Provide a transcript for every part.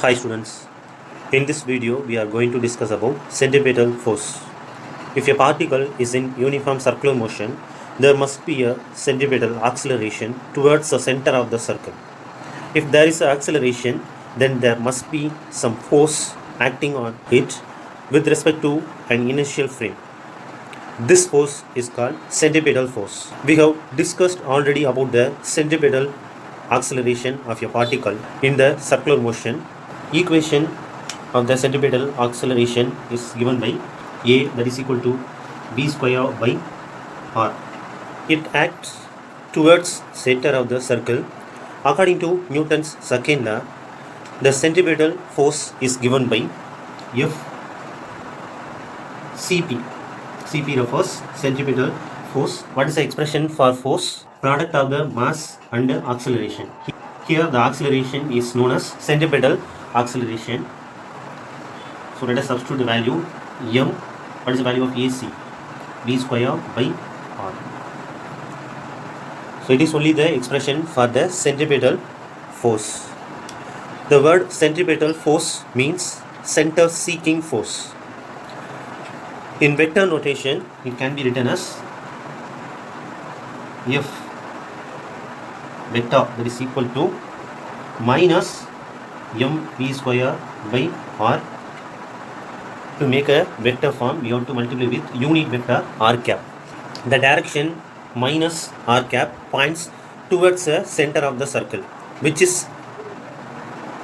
Hi students, in this video we are going to discuss about centripetal force. If a particle is in uniform circular motion, there must be a centripetal acceleration towards the center of the circle. If there is an acceleration, then there must be some force acting on it with respect to an inertial frame. This force is called centripetal force. We have discussed already about the centripetal acceleration of a particle in the circular motion. Equation of the centripetal acceleration is given by A, that is equal to B square by R. It acts towards center of the circle. According to Newton's second law, the centripetal force is given by F Cp. Cp refers centripetal force. What is the expression for force? Product of the mass and the acceleration. Here the acceleration is known as centripetal acceleration. So let us substitute the value m. What is the value of AC? B square by R. So it is only the expression for the centripetal force. The word centripetal force means center seeking force. In vector notation, it can be written as F vector, that is equal to minus mv square by R. To make a vector form, we have to multiply with unit vector r cap. The direction minus r cap points towards the center of the circle, which is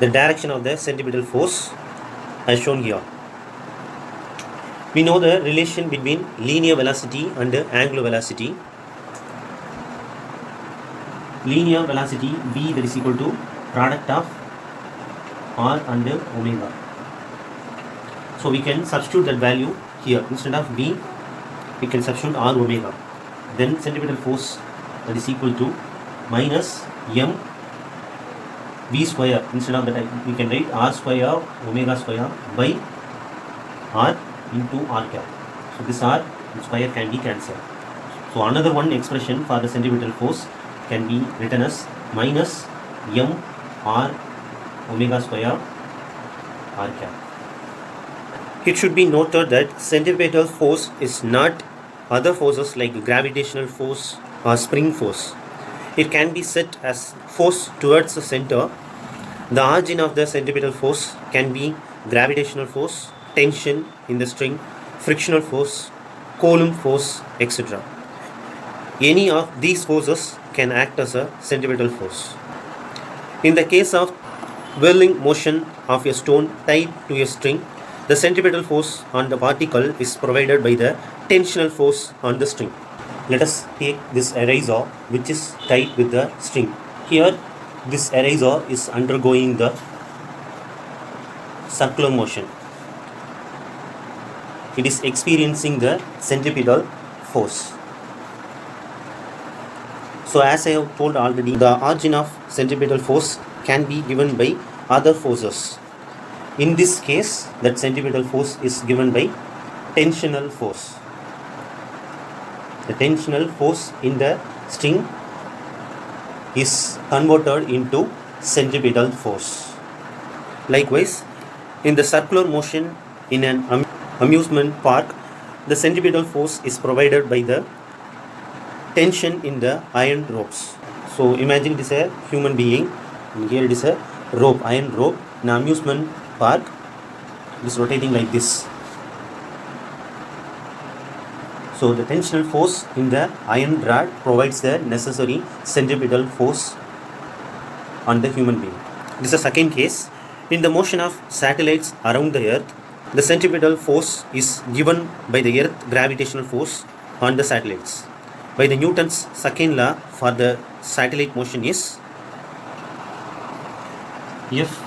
the direction of the centripetal force as shown here. We know the relation between linear velocity and angular velocity. Linear velocity v, that is equal to product of r and omega. So we can substitute that value here. Instead of v, we can substitute r omega. Then centripetal force, that is equal to minus m v square. Instead of that, we can write r square omega square by r into r cap. So this r square can be cancelled. So another one expression for the centripetal force can be written as minus m r omega square r cap. It should be noted that centripetal force is not other forces like gravitational force or spring force. It can be set as force towards the center. The origin of the centripetal force can be gravitational force, tension in the string, frictional force, Coulomb force, etc. Any of these forces can act as a centripetal force. In the case of whirling motion of a stone tied to a string, the centripetal force on the particle is provided by the tensional force on the string. Let us take this eraser which is tied with the string. Here this eraser is undergoing the circular motion. It is experiencing the centripetal force. So as I have told already, the origin of centripetal force can be given by other forces. In this case, that centripetal force is given by tensional force. The tensional force in the string is converted into centripetal force. Likewise, in the circular motion in an amusement park, the centripetal force is provided by the tension in the iron ropes. So imagine it is a human being, and here it is a rope, iron rope. In an amusement park, it is rotating like this. So the tensional force in the iron rod provides the necessary centripetal force on the human being. This is the second case. In the motion of satellites around the earth, the centripetal force is given by the earth gravitational force on the satellites. By the Newton's second law for the satellite motion is F,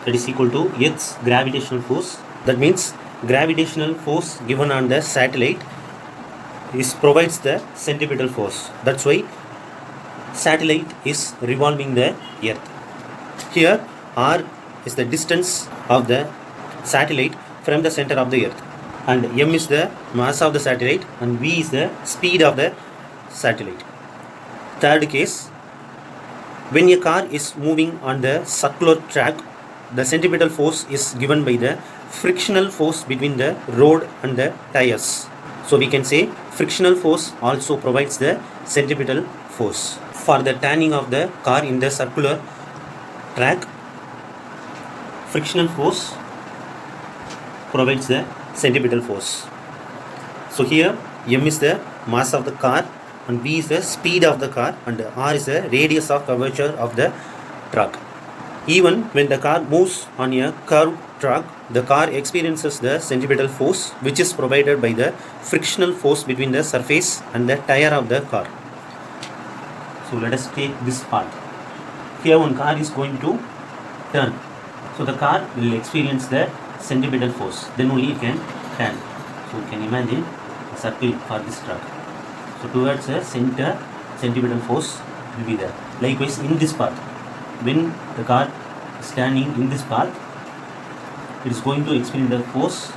that is equal to Earth's gravitational force. That means gravitational force given on the satellite provides the centripetal force. That's why satellite is revolving the earth. Here r is the distance of the satellite from the center of the earth, and m is the mass of the satellite, and v is the speed of the satellite. Third case, when a car is moving on the circular track, the centripetal force is given by the frictional force between the road and the tires. So we can say frictional force also provides the centripetal force. For the turning of the car in the circular track, frictional force provides the centripetal force. So here m is the mass of the car and v is the speed of the car and r is the radius of curvature of the track. Even when the car moves on a curved track, the car experiences the centripetal force which is provided by the frictional force between the surface and the tire of the car. So let us take this part. Here one car is going to turn. So the car will experience the centripetal force. Then only it can turn. So you can imagine a circle for this track. So towards the center, centripetal force will be there. Likewise in this path, when the car is turning in this path, it is going to experience the force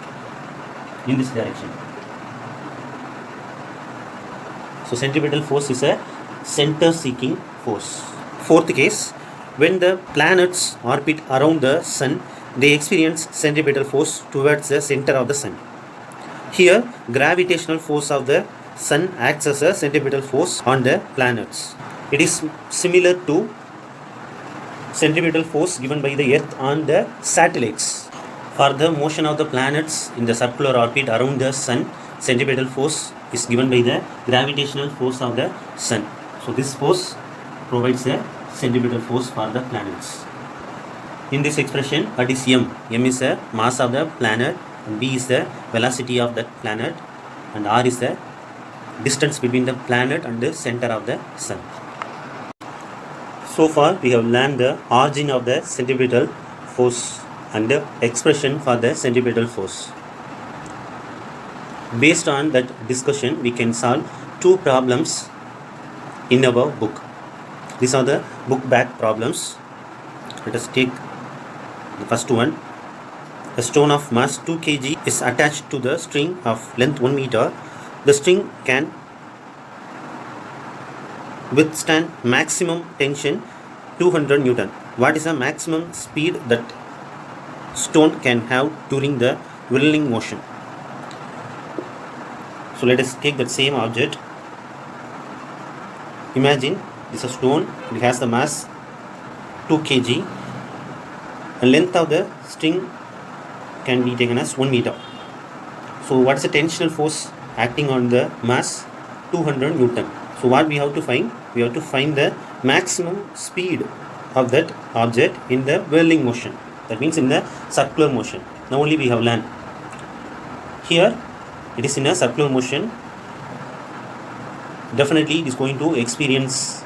in this direction. So centripetal force is a center seeking force. Fourth case, when the planets orbit around the sun, they experience centripetal force towards the center of the sun. Here, gravitational force of the sun acts as a centripetal force on the planets. It is similar to centripetal force given by the earth on the satellites. For the motion of the planets in the circular orbit around the sun, centripetal force is given by the gravitational force of the sun. So this force provides the centripetal force for the planets. In this expression, what is m? M is the mass of the planet, and v is the velocity of that planet, and r is the distance between the planet and the center of the sun. So far we have learned the origin of the centripetal force and the expression for the centripetal force. Based on that discussion, we can solve two problems in our book. These are the book back problems. Let us take the first one. A stone of mass 2 kg is attached to the string of length 1 meter. The string can withstand maximum tension 200 Newton. What is the maximum speed that stone can have during the whirling motion? So let us take that same object. Imagine this is a stone. It has the mass 2 kg. The length of the string can be taken as 1 meter. So what is the tensional force acting on the mass? 200 Newton. So what we have to find? We have to find the maximum speed of that object in the whirling motion. That means in the circular motion. Now only we have learned. Here it is in a circular motion. Definitely it is going to experience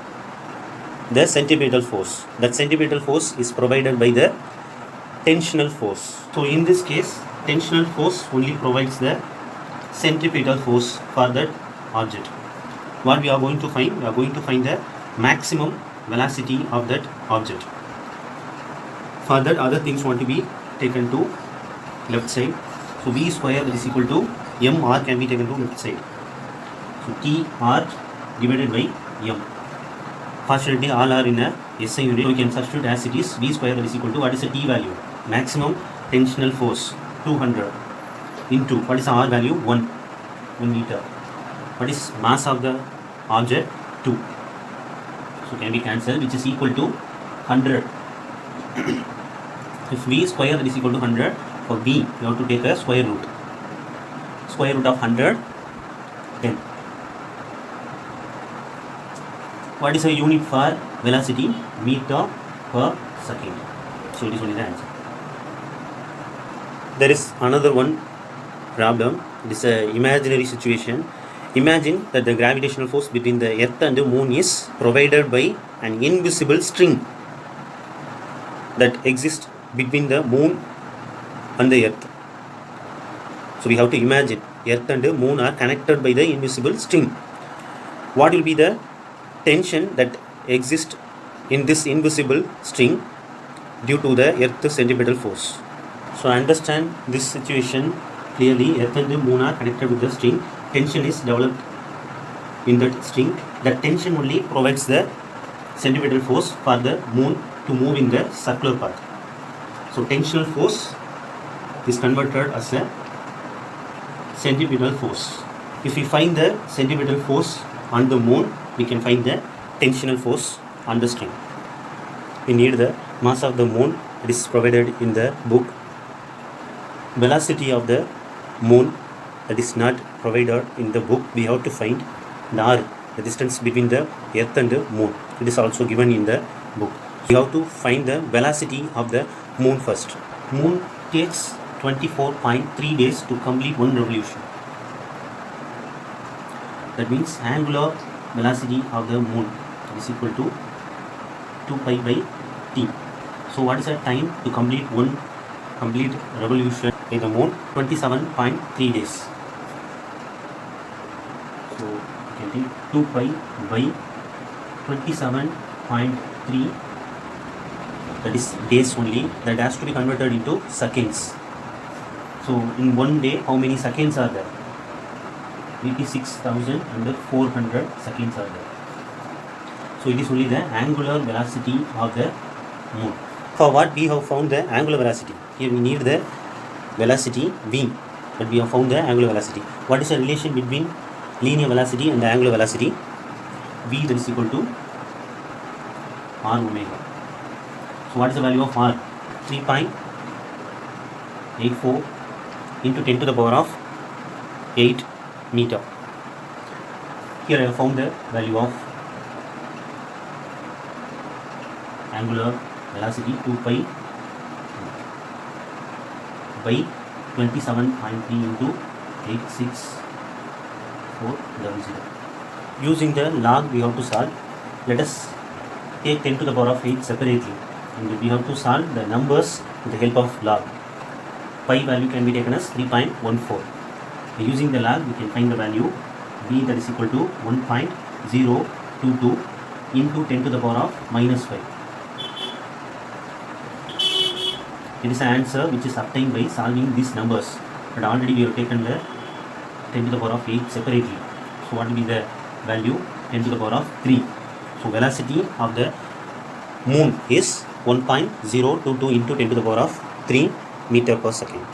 the centripetal force. That centripetal force is provided by the tensional force. So in this case, tensional force only provides the centripetal force for that object. What we are going to find? We are going to find the maximum velocity of that object. For that, other things want to be taken to left side. So v square is equal to mr can be taken to left side. So tr divided by m. Fortunately, all are in a SI unit. We can substitute as it is. V square is equal to what is the t value? Maximum tensional force 200 into what is the r value? 1 meter. What is mass of the object? 2. So can be cancelled, which is equal to 100. If v square is equal to 100, for v you have to take a square root. Square root of 100, 10. What is the unit for velocity? Meter per second. So it is only the answer. There is another one problem. It is an imaginary situation. Imagine that the gravitational force between the earth and the moon is provided by an invisible string that exists between the moon and the earth. So we have to imagine earth and the moon are connected by the invisible string. What will be the tension that exists in this invisible string due to the earth's centripetal force? So understand this situation clearly. Earth and the moon are connected with the string. Tension is developed in that string. That tension only provides the centripetal force for the moon to move in the circular path. So tensional force is converted as a centripetal force. If we find the centripetal force on the moon, we can find the tensional force on the string. We need the mass of the moon. It is provided in the book. Velocity of the moon, that is not provided in the book. We have to find the r, the distance between the earth and the moon. It is also given in the book. We have to find the velocity of the moon first. Moon takes 24.3 days to complete one revolution. That means angular velocity of the moon is equal to 2 pi by t. So what is the time to complete one complete revolution by the moon? 27.3 days. So you can take 2 pi by 27.3, that is days only. That has to be converted into seconds. So in one day, how many seconds are there? 86,400 seconds are there. So it is only the angular velocity of the moon. For what we have found the angular velocity? Here we need the velocity v, but we have found the angular velocity. What is the relation between linear velocity and the angular velocity? V, that is equal to r omega. So what is the value of r? 3.84 into 10 to the power of 8 meter. Here I have found the value of angular velocity 2 pi by 27.3 into 86400. Using the log we have to solve. Let us take 10 to the power of 8 separately, and we have to solve the numbers with the help of log. Pi value can be taken as 3.14. Using the log we can find the value v, that is equal to 1.022 into 10 to the power of -5. It is an answer which is obtained by solving these numbers, but already we have taken the 10 to the power of 8 separately. So what will be the value? 10 to the power of 3. So velocity of the moon is 1.022 into 10 to the power of 3 meter per second.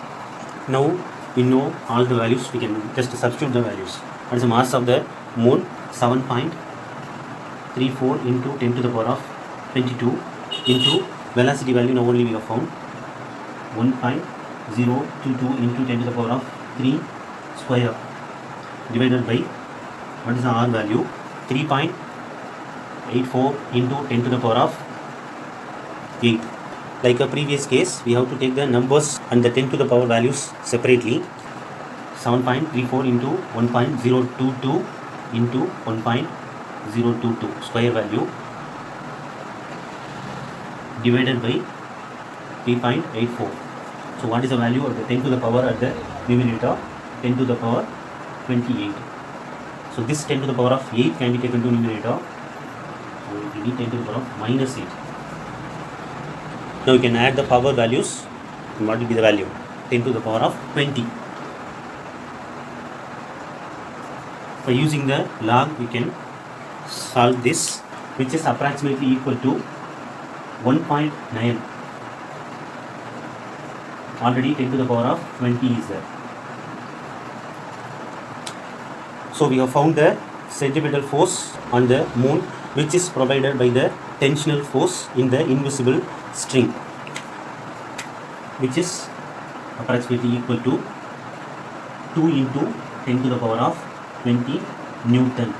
Now we know all the values. We can just substitute the values. What is the mass of the moon? 7.34 into 10 to the power of 22 into velocity value. Now only we have found 1.022 into 10 to the power of 3 square divided by, what is the r value? 3.84 into 10 to the power of 8. Like a previous case, we have to take the numbers and the 10 to the power values separately. 7.34 into 1.022 into 1.022 square value divided by 3.84. So what is the value of the 10 to the power at the numerator? 10 to the power 28. So this 10 to the power of 8 can be taken to numerator. So it will be 10 to the power of -8. Now we can add the power values. And what will be the value? 10 to the power of 20. By using the log, we can solve this, which is approximately equal to 1.9. Already 10 to the power of 20 is there. So we have found the centripetal force on the moon, which is provided by the tensional force in the invisible string, which is approximately equal to 2 into 10 to the power of 20 Newton.